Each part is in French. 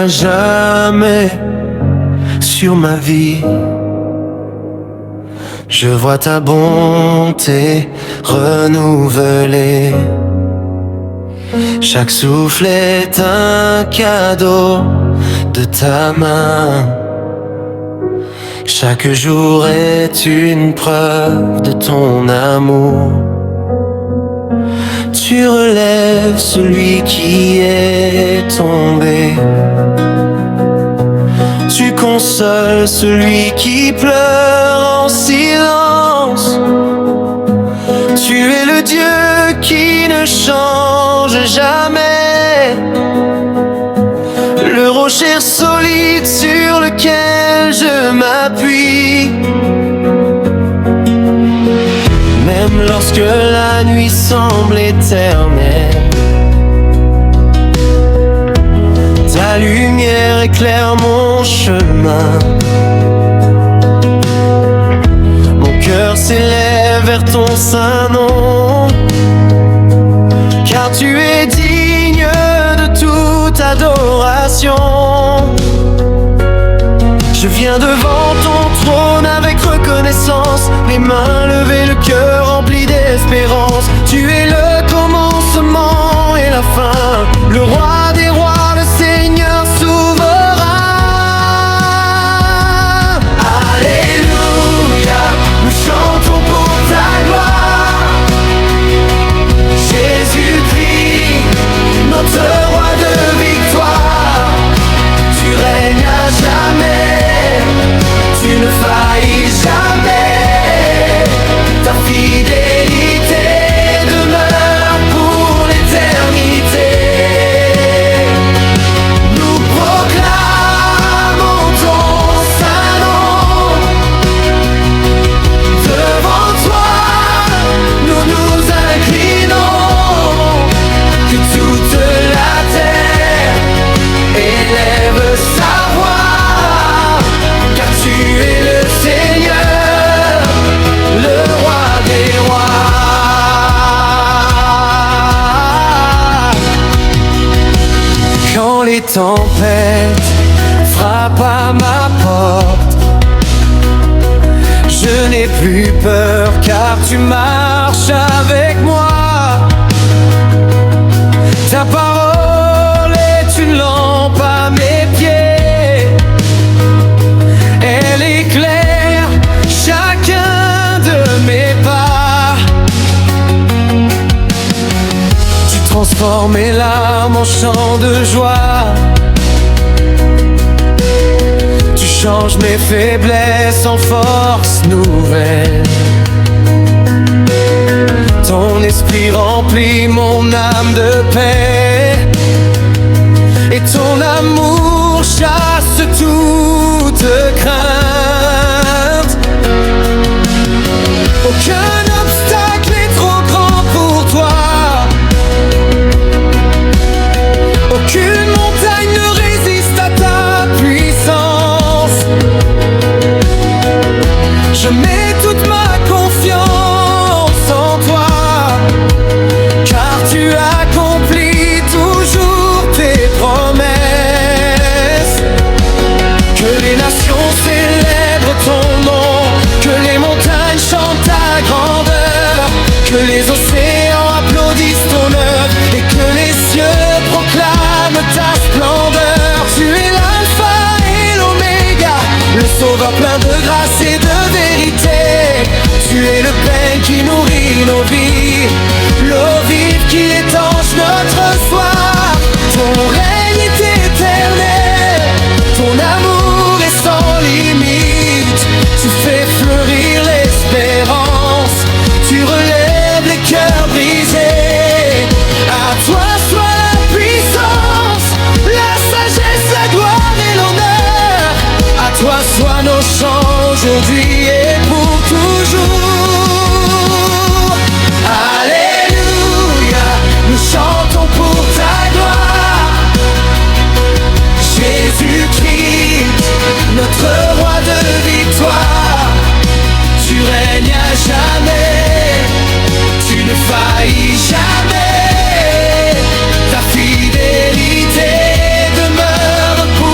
à jamais sur ma vie. Je vois ta bonté renouvelée. Chaque souffle est un cadeau de ta main. Chaque jour est une preuve de ton amour. Tu relèves celui qui est tombé. Tu consoles celui qui pleure en silence. Tu es le Dieu qui ne change jamais, le rocher solide sur lequel je m'appuie. Même lorsque la nuit semble éternelle, ta lumière éclaire mon chemin. Mon cœur s'élève vers ton saint nom, car tu es digne de toute adoration. Je viens devant ton trône avec reconnaissance, les mains levées, le cœur rempli d'espérance. Tu es le commencement et la fin, le roi des rois, le Seigneur souverain. Alléluia, nous chantons pour ta gloire. Jésus-Christ, notre roi de victoire. Tu règnes à jamais, tu ne faillis jamais. Ta fidélité demeure pour l'éternité. Nous proclamons ton saint nom. Devant toi, nous nous inclinons. Que toute la terre élève sa voix, car tu es le Seigneur, le roi des rois. Quand les tempêtes frappent à ma porte, je n'ai plus peur car tu marches avec moi. Ta parole est une lampe à mes pieds, elle éclaire chacun de mes pas. Tu transformes mes larmes en chants de joie. Tu changes mes faiblesses en force nouvelle. Ton esprit remplit mon âme de paix, et ton amour chasse toute crainte. Aucun obstacle est trop grand pour toi. Aucune montagne ne résiste à ta puissance. Je mets toute ma confiance en toi, car tu accomplis toujours tes promesses. Que les nations célèbrent ton nom, que les montagnes chantent ta grandeur, que les océans applaudissent ton œuvre et que les cieux proclament ta splendeur. Tu es l'alpha et l'oméga, le sauveur plein de grâce et de vérité. Tu es le pain qui nourrit nos vies, l'eau vive qui étanche notre soif. Ton règne est éternel, ton amour est sans limite. Tu fais fleurir l'espérance, tu relèves les cœurs brisés. À toi soit la puissance, la sagesse, la gloire et l'honneur. À toi soient nos chants aujourd'hui et pour toujours. Alléluia, nous chantons pour ta gloire. Jésus-Christ, notre roi de victoire. Tu règnes à jamais, tu ne faillis jamais. Ta fidélité demeure pour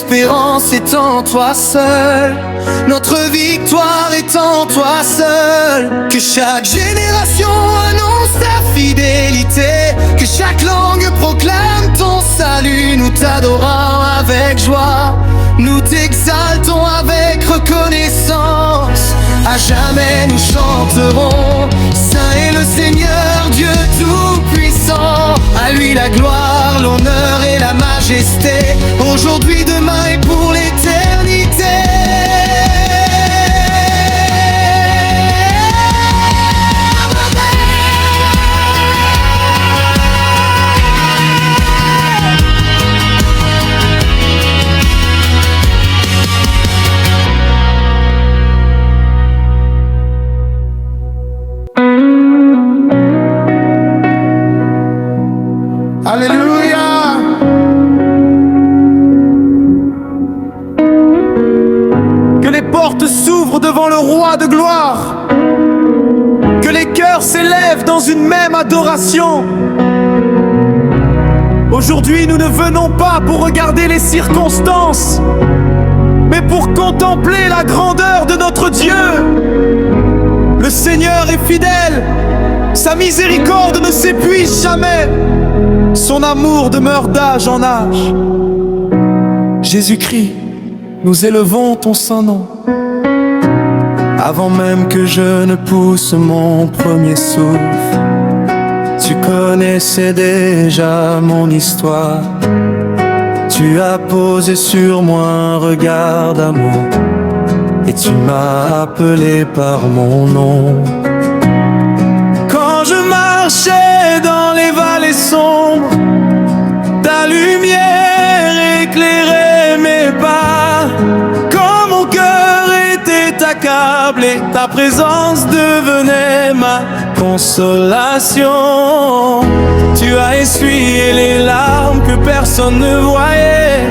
espérance est en toi seul. Notre victoire est en toi seul. Que chaque génération annonce ta fidélité, que chaque langue proclame ton salut. Nous t'adorons avec joie, nous t'exaltons avec reconnaissance. À jamais nous chanterons, Saint est le Seigneur, Dieu tout-puissant. À lui la gloire, l'honneur et la majesté, aujourd'hui, demain et pour l'éternité. Alléluia. Que les portes s'ouvrent devant le roi de gloire, que les cœurs s'élèvent dans une même adoration. Aujourd'hui, nous ne venons pas pour regarder les circonstances, mais pour contempler la grandeur de notre Dieu. Le Seigneur est fidèle, sa miséricorde ne s'épuise jamais, son amour demeure d'âge en âge. Jésus-Christ, nous élevons ton saint nom. Avant même que je ne pousse mon premier souffle, tu connaissais déjà mon histoire. Tu as posé sur moi un regard d'amour et tu m'as appelé par mon nom. Quand je marchais dans les vallées sombres, ta lumière éclairait mes pas. Quand mon cœur était accablé, ta présence devenait ma consolation. Tu as essuyé les larmes que personne ne voyait.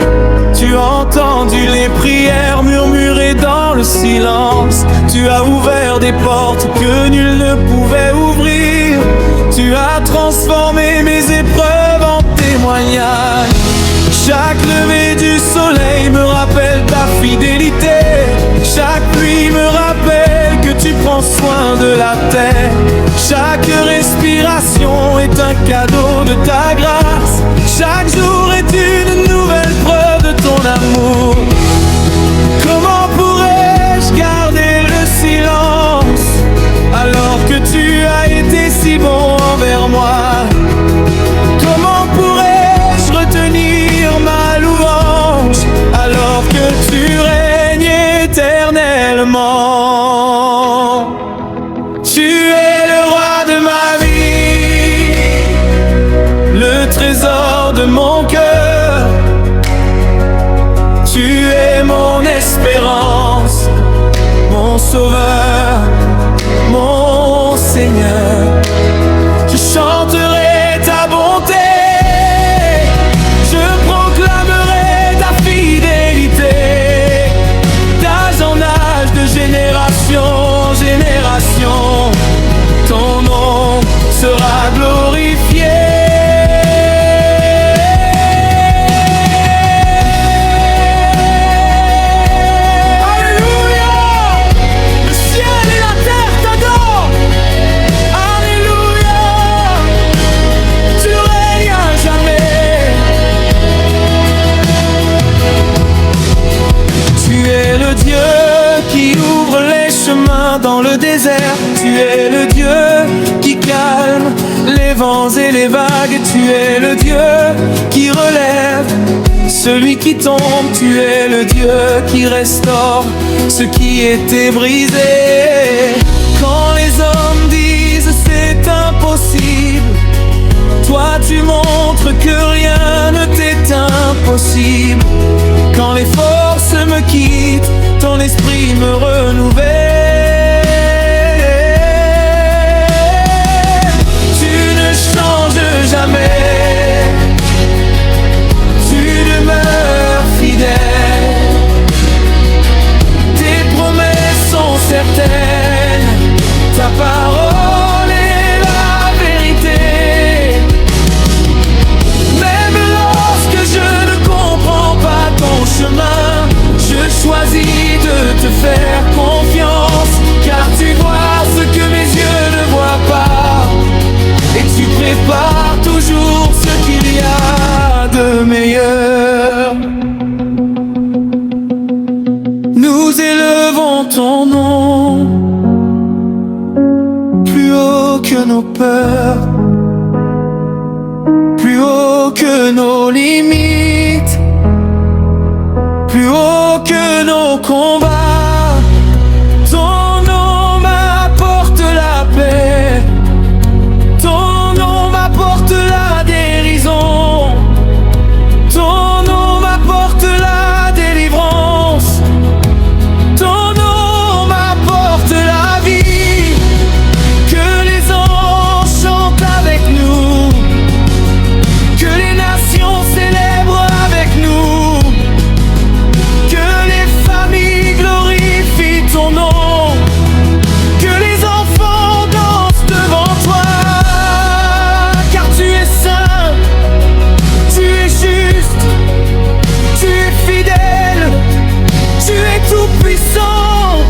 Tu as entendu les prières murmurées dans le silence. Tu as ouvert des portes que nul ne pouvait ouvrir. Tu as transformé mes épreuves en témoignages. Chaque lever du soleil me rappelle ta fidélité. Chaque pluie me rappelle que tu prends soin de la terre. Chaque respiration est un cadeau de ta grâce. Chaque jour est une nouvelle preuve de ton amour. Comment pourrais-je garder le silence alors que tu as été si bon envers moi? Comment pourrais-je retenir ma louange alors que tu règnes éternellement? Tu es le roi de ma vie, le trésor de mon cœur. Tu es mon espérance, mon sauveur, mon Seigneur. Je chanterai ta bonté, je proclamerai ta fidélité, d'âge en âge, de génération en génération. Ton nom sera glorifié. Dans le désert, tu es le Dieu qui calme les vents et les vagues. Tu es le Dieu qui relève celui qui tombe. Tu es le Dieu qui restaure ce qui était brisé. Quand les hommes disent c'est impossible, toi tu montres que rien ne t'est impossible. Quand les forces me quittent, ton esprit me renouvelle. Jamais, tu demeures fidèle. Tes promesses sont certaines, nos peurs, plus haut que nos limites, plus haut que nos combats. Ton nom m'apporte la paix, ton nom m'apporte la dérision, ton nom m'apporte la délivrance, ton nom m'apporte la vie. Que les anges chantent avec nous, que les nations célèbrent avec nous, que les familles glorifient ton nom, que les enfants dansent devant toi. Car tu es saint, tu es juste, tu es fidèle, tu es tout puissant.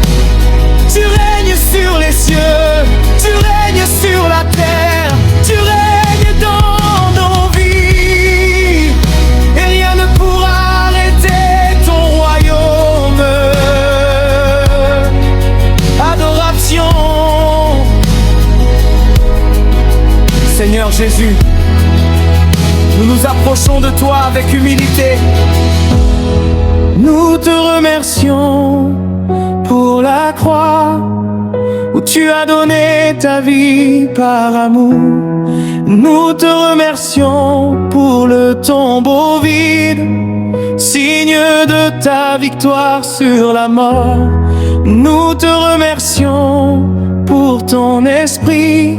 Tu règnes sur les cieux, tu règnes sur la terre, tu règnes dans nos vies, et rien ne pourra arrêter ton royaume. Adoration. Seigneur Jésus, nous nous approchons de toi avec humilité. Nous te remercions pour la croix où tu as donné ta vie par amour. Nous te remercions pour le tombeau vide, signe de ta victoire sur la mort. Nous te remercions pour ton esprit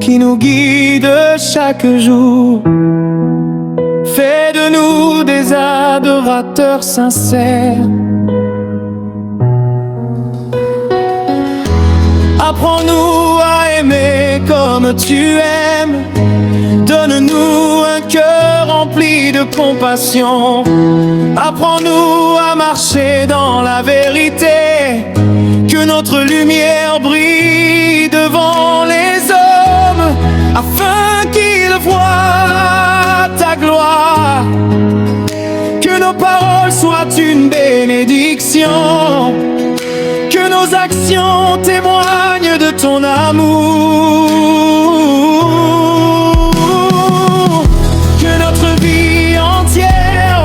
qui nous guide chaque jour. Fais de nous des adorateurs sincères. Apprends-nous à aimer comme tu aimes. Donne-nous un cœur rempli de compassion. Apprends-nous à marcher dans la vérité. Que notre lumière brille devant les hommes, afin qu'ils voient ta gloire. Que nos paroles soient une bénédiction, que nos actions témoignent de ton amour. Que notre vie entière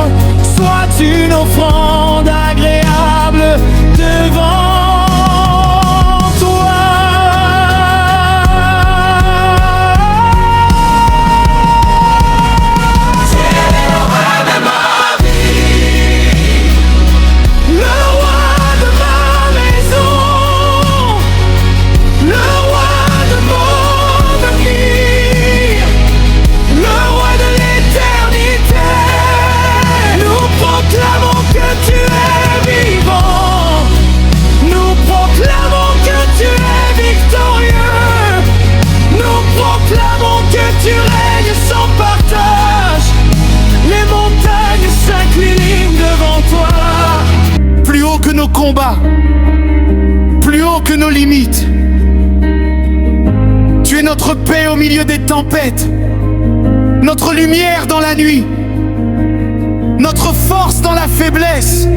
soit une offrande agréable devant toi. Tu es le roi de ma vie, le roi de ma maison, le roi de mon avenir, le roi de l'éternité. Nous proclamons que tu es vivant, nous proclamons que tu es victorieux, nous proclamons que tu règnes sans partage. Les montagnes s'inclinent devant toi. Plus haut que nos combats, plus haut que nos limites, tu es notre paix au milieu des tempêtes, notre lumière dans la nuit, notre force dans la faiblesse,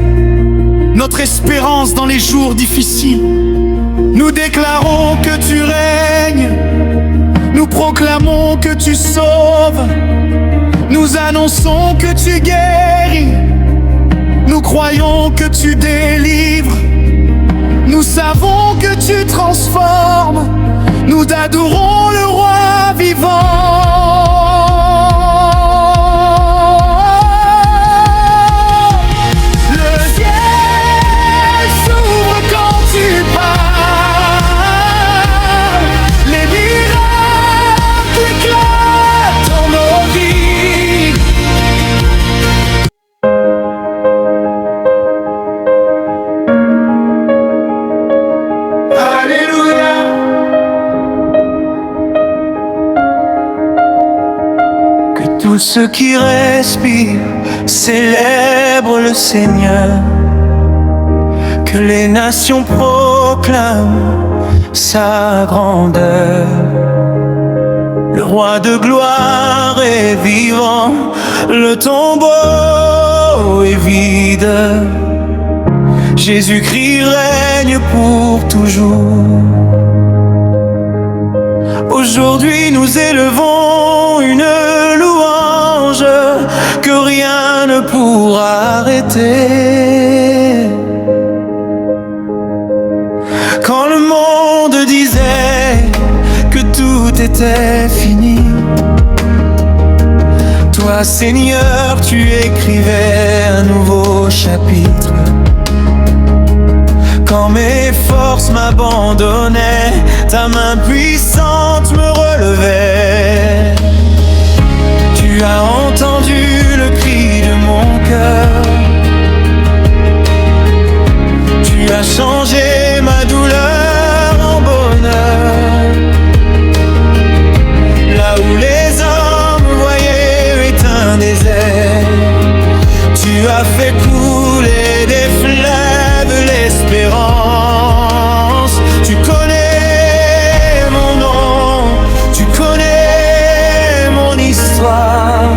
notre espérance dans les jours difficiles. Nous déclarons que tu règnes, nous proclamons que tu sauves, nous annonçons que tu guéris, nous croyons que tu délivres, nous savons que tu transformes, nous adorons le roi vivant. Le ciel s'ouvre quand tu parles, les miracles éclatent dans nos vies. Alléluia. Que tous ceux qui respirent célèbrent le Seigneur. Que les nations proclament sa grandeur. Le roi de gloire est vivant, le tombeau est vide. Jésus-Christ règne pour toujours. Aujourd'hui nous élevons une louange que rien ne pourra arrêter. Quand le monde disait que tout était fini, toi Seigneur tu écrivais un nouveau chapitre. Quand mes forces m'abandonnaient, ta main puissante me relevait. Tu as entendu le cri de mon cœur. Tu as changé ma douleur en bonheur. Là où les hommes voyaient un désert, tu as fait couler des fleuves l'espérance. Tu connais mon nom, tu connais mon histoire.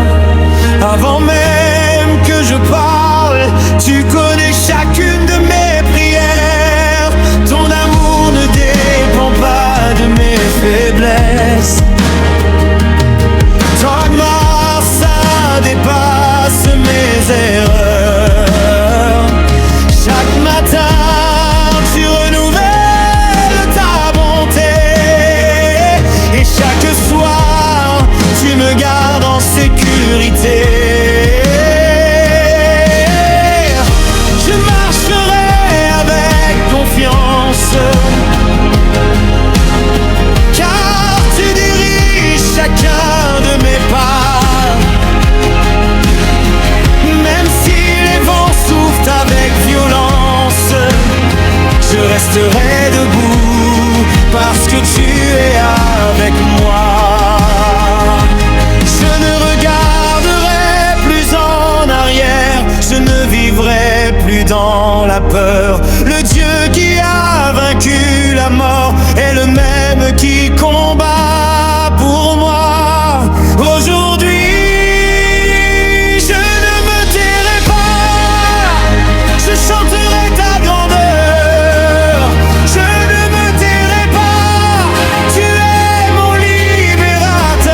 Avant même que je parle, tu connais chacune de mes prières. Ton amour ne dépend pas de mes faiblesses. Ta gloire, ça dépasse mes erreurs. Chaque matin, tu renouvelles ta bonté. Et chaque soir, tu me gardes en sécurité. Je marcherai avec confiance, car tu diriges chacun de mes pas. Même si les vents soufflent avec violence, je resterai debout parce que tu es avec moi. Je ne regarderai plus en arrière, je ne vivrai plus dans la peur. Le Dieu qui a vaincu la mort est le même qui combat pour moi. Aujourd'hui, je ne me tairai pas, je chanterai ta grandeur. Je ne me tairai pas, tu es mon libérateur.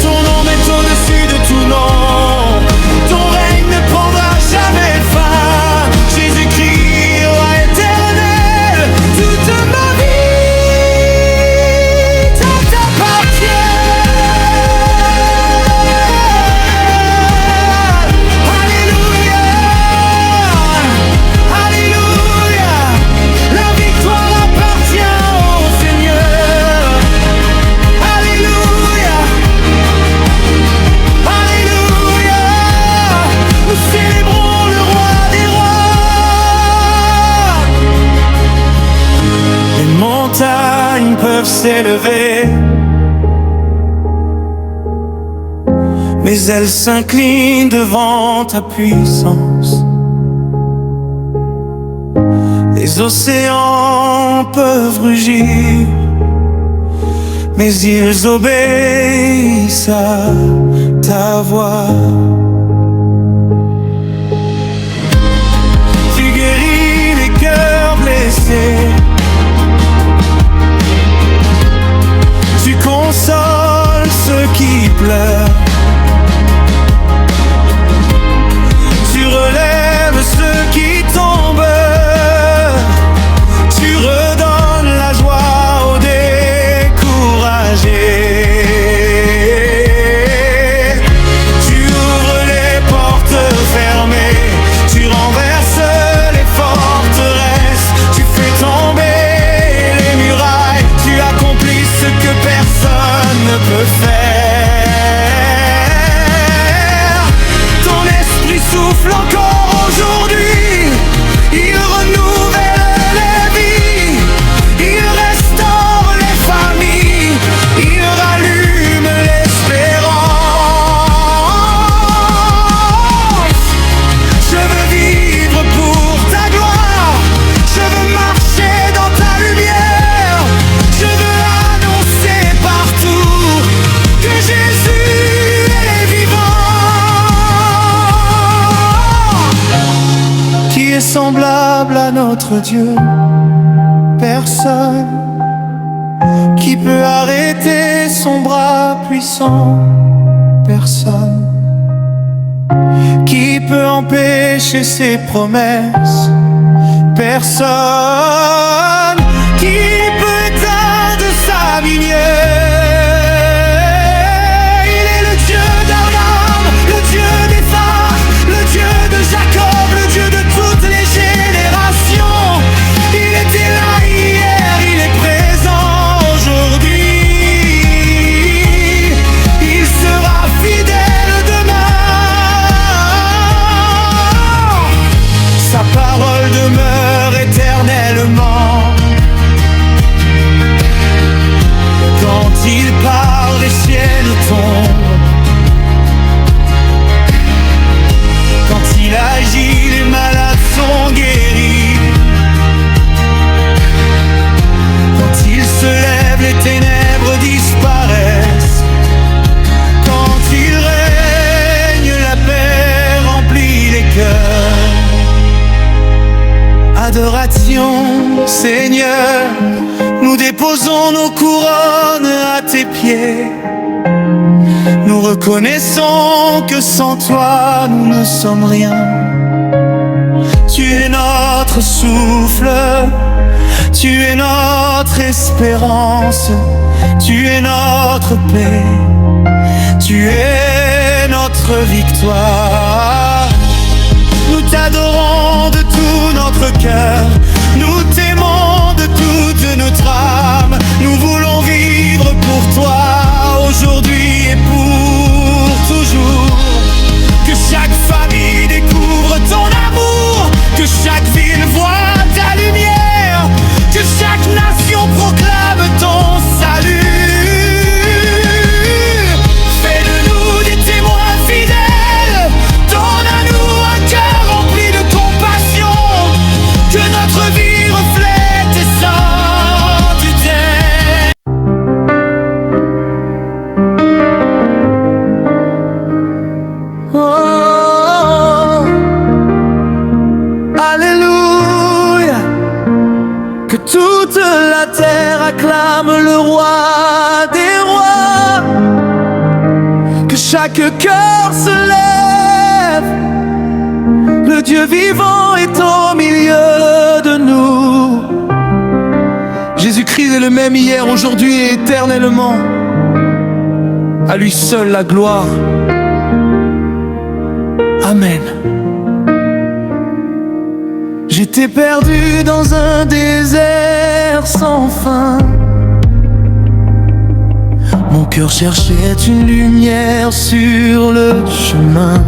Ton nom est au-dessus de tout nom, ton règne ne prendra jamais fin. Jésus-Christ, roi éternel, toute ma vie t'appartient. Alléluia, alléluia, la victoire appartient au Seigneur. Alléluia, alléluia, nous célébrons le roi des rois. Les montagnes peuvent s'élever, mais elles s'inclinent devant ta puissance. Les océans peuvent rugir, mais ils obéissent à ta voix. Tu guéris les cœurs blessés, tu consoles ceux qui pleurent. Tu relèves ceux qui tombent, tu redonnes la joie aux découragés. Tu ouvres les portes fermées, tu renverses les forteresses, tu fais tomber les murailles, tu accomplis ce que personne ne peut faire. Ton esprit souffle encore aujourd'hui, il renouvelle les vies, il restaure les familles, il rallume l'espérance. Je veux vivre pour ta gloire, je veux marcher dans ta lumière, je veux annoncer partout que Jésus est vivant. Qui est semblable à notre Dieu? Personne. Qui peut arrêter son bras puissant? Personne. Qui peut empêcher ses promesses? Personne. Qui peut éteindre sa lumière? Il est le Dieu d'Abraham, le Dieu d'Isaac, le Dieu de Jacob, le Dieu de toutes les générations. Il était là hier, il est présent aujourd'hui. Il sera fidèle demain. Sa parole demeure éternellement. Quand il parle, les ciels tombent. Quand il agit, les malades sont guéris. Quand il se lève, les ténèbres disparaissent. Quand il règne, la paix remplit les cœurs. Adoration, Seigneur, nous déposons nos couronnes à tes pieds. Nous reconnaissons que sans toi, nous ne sommes rien. Tu es notre souffle, tu es notre espérance, tu es notre paix, tu es notre victoire. Nous t'adorons de tout notre cœur, nous t'aimons de toute notre âme. Nous voulons vivre pour toi, aujourd'hui et pour toujours. Que chaque famille découvre ton amour, que chaque ville voit ta lumière, que chaque nation proclame ton salut. Fais de nous des témoins fidèles, donne à nous un cœur rempli de compassion, que notre vie reflète tes saintetés. Oh, alléluia. Que toute la terre acclame le roi des rois. Que chaque cœur se lève. Le Dieu vivant est au milieu de nous. Jésus-Christ est le même hier, aujourd'hui et éternellement. À lui seul la gloire. Amen. J'étais perdu dans un désert sans fin. Mon cœur cherchait une lumière sur le chemin.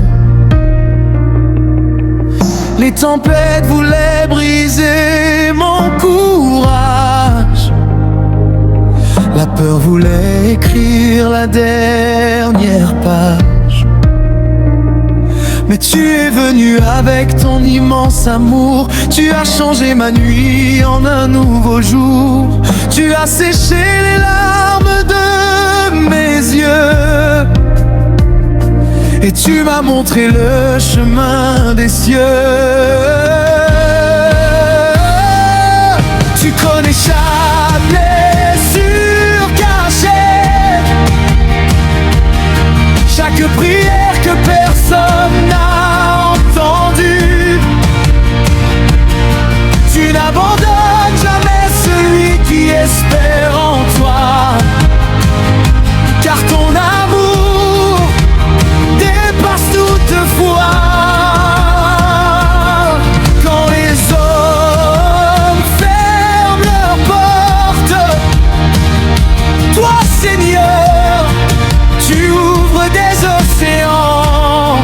Les tempêtes voulaient briser mon courage. La peur voulait écrire la dernière page. Mais tu es venu avec ton immense amour. Tu as changé ma nuit en un nouveau jour. Tu as séché les larmes de mes yeux. Et tu m'as montré le chemin des cieux. Tu connais chaque blessure cachée, chaque prière que personne n'a entendue. Tu n'abandonnes jamais celui qui espère en toi, car ton amour dépasse toute foi. Quand les hommes ferment leurs portes, toi Seigneur, tu ouvres des océans.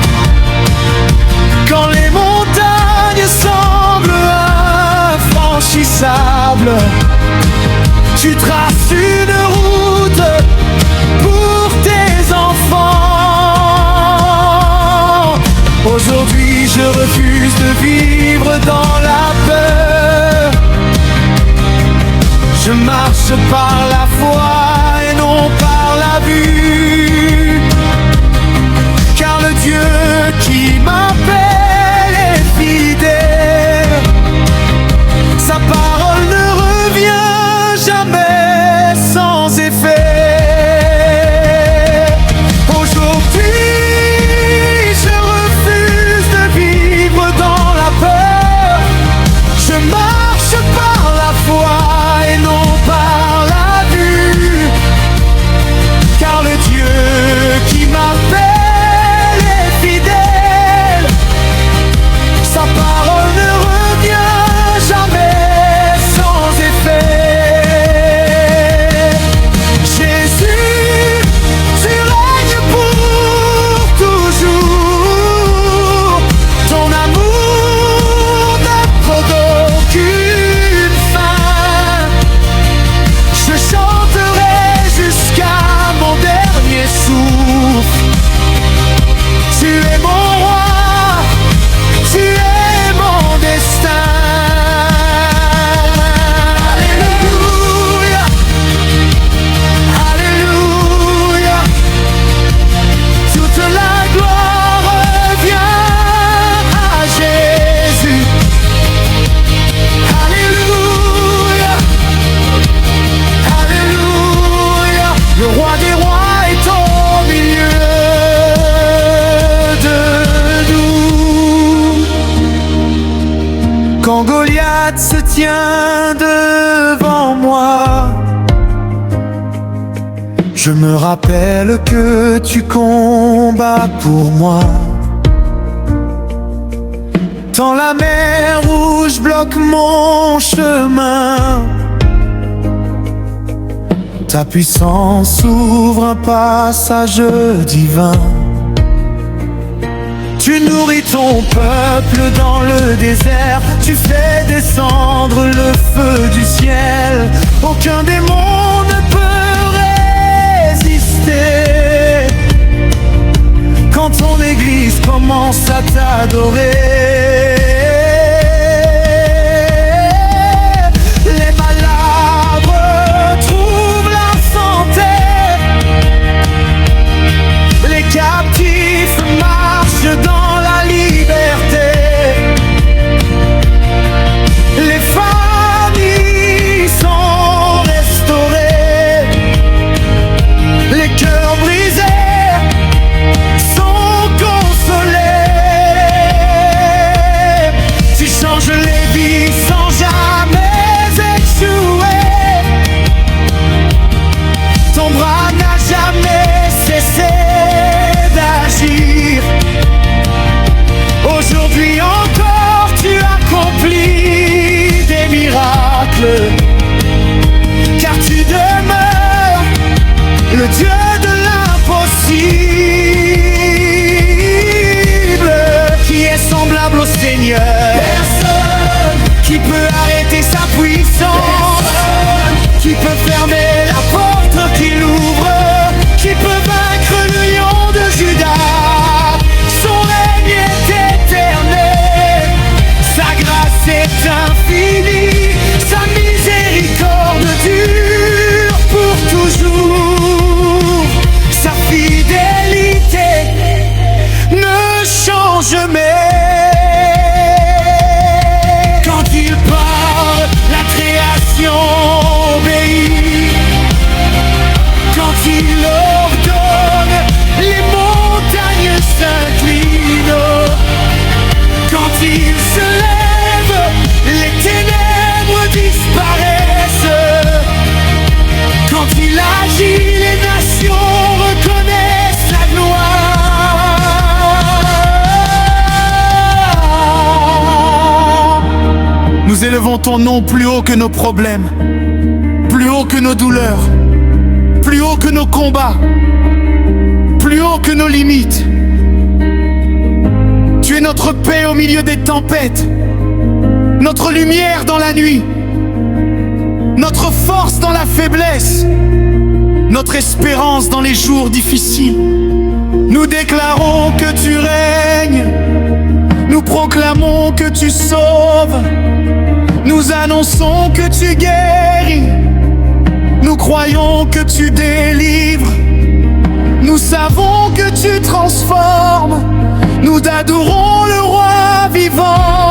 Quand les montagnes semblent infranchissables, tu traces une route pour tes enfants. Aujourd'hui je refuse de vivre dans la peur. Je marche par la foi et non par la vue, car le Dieu qui m'appelle est fidèle. Sa parole ne revient jamais sans Je me rappelle que tu combats pour moi. Quand la mer Rouge bloque mon chemin, ta puissance ouvre un passage divin. Tu nourris ton peuple dans le désert, tu fais descendre le feu du ciel. Aucun démon ne peut résister quand ton église commence à t'adorer. Les malades retrouvent la santé, les captifs marchent dans la liberté, les familles sont restaurées, les cœurs brisés sont consolés. Tu changes les vies sans jamais échouer, ton bras n'a jamais cessé d'agir. Aujourd'hui encore tu accomplis des miracles, car tu demeures le Dieu de l'impossible, qui est semblable au Seigneur. Personne qui peut arrêter sa puissance, qui peut fermer la porte qu'il ouvre, qui peut vaincre le lion de Judas. Son règne est éternel, sa grâce est infinie, sa miséricorde dure pour toujours. Sa fidélité ne change jamais. Quand il parle, la création obéit. Quand il ordonne, les montagnes s'inclinent. Quand il se lève, les ténèbres disparaissent. Quand il agit, les nations reconnaissent sa gloire. Nous élevons ton nom plus haut que nos problèmes, plus haut que nos douleurs, plus haut que nos combats, plus haut que nos limites. Tu es notre paix au milieu des tempêtes, notre lumière dans la nuit, notre force dans la faiblesse, notre espérance dans les jours difficiles. Nous déclarons que tu règnes, nous proclamons que tu sauves, nous annonçons que tu guéris, nous croyons que tu délivres, nous savons que tu transformes, nous adorons le roi vivant.